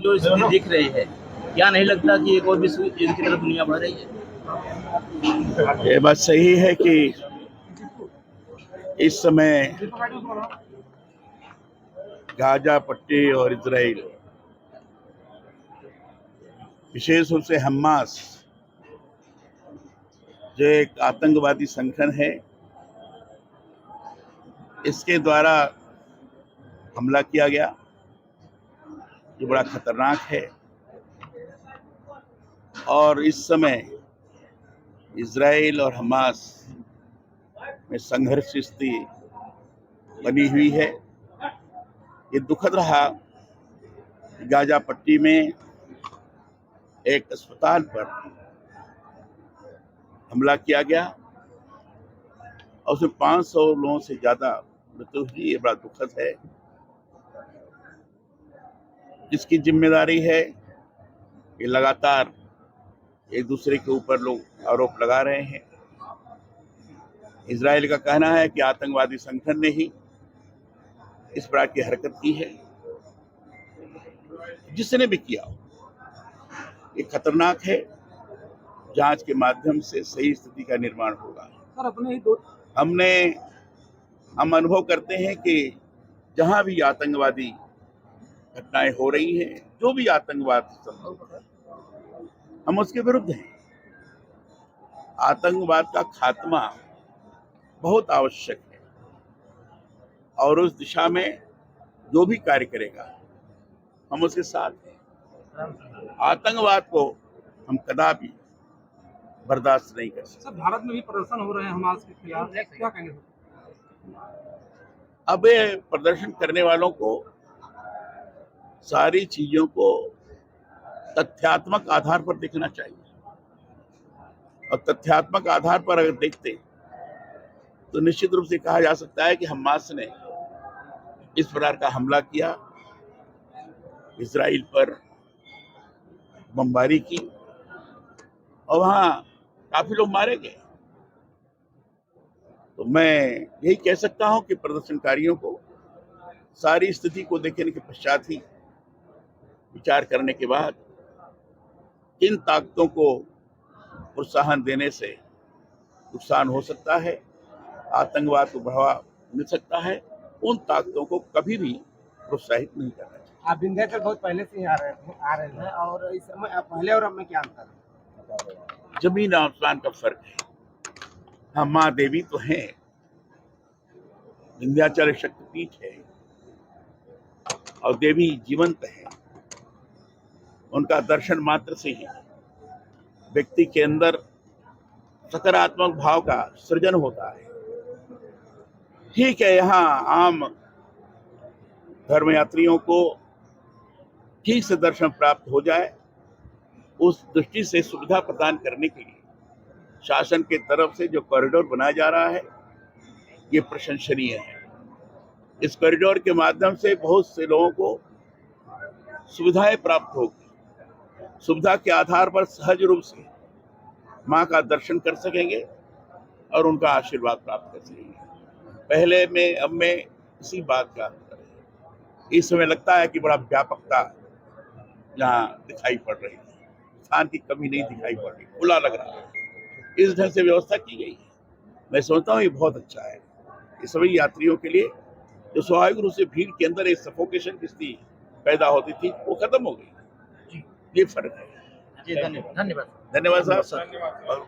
जो स्थिति दिख रही है, क्या नहीं लगता कि एक और विश्व युद्ध की तरफ दुनिया बढ़ रही है? ये बात सही है कि इस समय गाजा पट्टी और इजराइल, विशेष रूप से हमास, जो एक आतंकवादी संगठन है, इसके द्वारा हमला किया गया, जो बड़ा खतरनाक है। और इस समय इजराइल और हमास में संघर्ष स्थिति बनी हुई है। ये दुखद रहा कि गाजा पट्टी में एक अस्पताल पर हमला किया गया और उसमें 500 लोगों से ज्यादा मृत्यु हुई। ये बड़ा दुखद है। इसकी जिम्मेदारी है कि लगातार एक दूसरे के ऊपर लोग आरोप लगा रहे हैं। इजराइल का कहना है कि आतंकवादी संगठन ने ही इस प्रकार की हरकत की है। जिसने भी किया ये खतरनाक है। जांच के माध्यम से सही स्थिति का निर्माण होगा। हम अनुभव करते हैं कि जहां भी आतंकवादी घटनाएं हो रही हैं, जो भी आतंकवाद संभव है, हम उसके विरुद्ध हैं। आतंकवाद का खात्मा बहुत आवश्यक है और उस दिशा में जो भी कार्य करेगा हम उसके साथ हैं। आतंकवाद को हम कदापि बर्दाश्त नहीं कर सकते। सर, भारत में भी प्रदर्शन हो रहे हैं हमास के खिलाफ, क्या कहेंगे? अब ये प्रदर्शन करने वालों को सारी चीजों को तथ्यात्मक आधार पर देखना चाहिए और तथ्यात्मक आधार पर अगर देखते तो निश्चित रूप से कहा जा सकता है कि हमास ने इस प्रकार का हमला किया, इजराइल पर बमबारी की और वहां काफी लोग मारे गए। तो मैं यही कह सकता हूं कि प्रदर्शनकारियों को सारी स्थिति को देखने के पश्चात ही विचार करने के बाद किन ताकतों को प्रोत्साहन देने से नुकसान हो सकता है, आतंकवाद को बढ़ावा मिल सकता है, उन ताकतों को कभी भी प्रोत्साहित नहीं करना चाहिए। आप विंध्याचल बहुत पहले से ही आ रहे हैं और इस समय पहले और अब में क्या अंतर है? जमीन आसमान का फर्क है। हम माँ देवी तो हैं, विंध्याचल शक्तिपीठ है और देवी जीवंत है। उनका दर्शन मात्र से ही व्यक्ति के अंदर सकारात्मक भाव का सृजन होता है। ठीक है, यहाँ आम धर्मयात्रियों को ठीक से दर्शन प्राप्त हो जाए, उस दृष्टि से सुविधा प्रदान करने के लिए शासन के तरफ से जो कॉरिडोर बनाया जा रहा है, ये प्रशंसनीय है। इस कॉरिडोर के माध्यम से बहुत से लोगों को सुविधाएं प्राप्त होगी। सुविधा के आधार पर सहज रूप से माँ का दर्शन कर सकेंगे और उनका आशीर्वाद प्राप्त कर सकेंगे। पहले में अब में इसी बात का अंतर है। इस समय लगता है कि बड़ा व्यापकता यहाँ दिखाई पड़ रही है, स्थान की कमी नहीं दिखाई पड़ रही, खुला लग रहा है। इस ढंग से व्यवस्था की गई है। मैं सोचता हूँ ये बहुत अच्छा है। ये सभी यात्रियों के लिए जो स्वाभाविक रूप से भीड़ के अंदर एक सफोकेशन की स्थिति पैदा होती थी, वो खत्म हो गई। ये फर्क है। जी धन्यवाद। धन्यवाद धन्यवाद साहब। और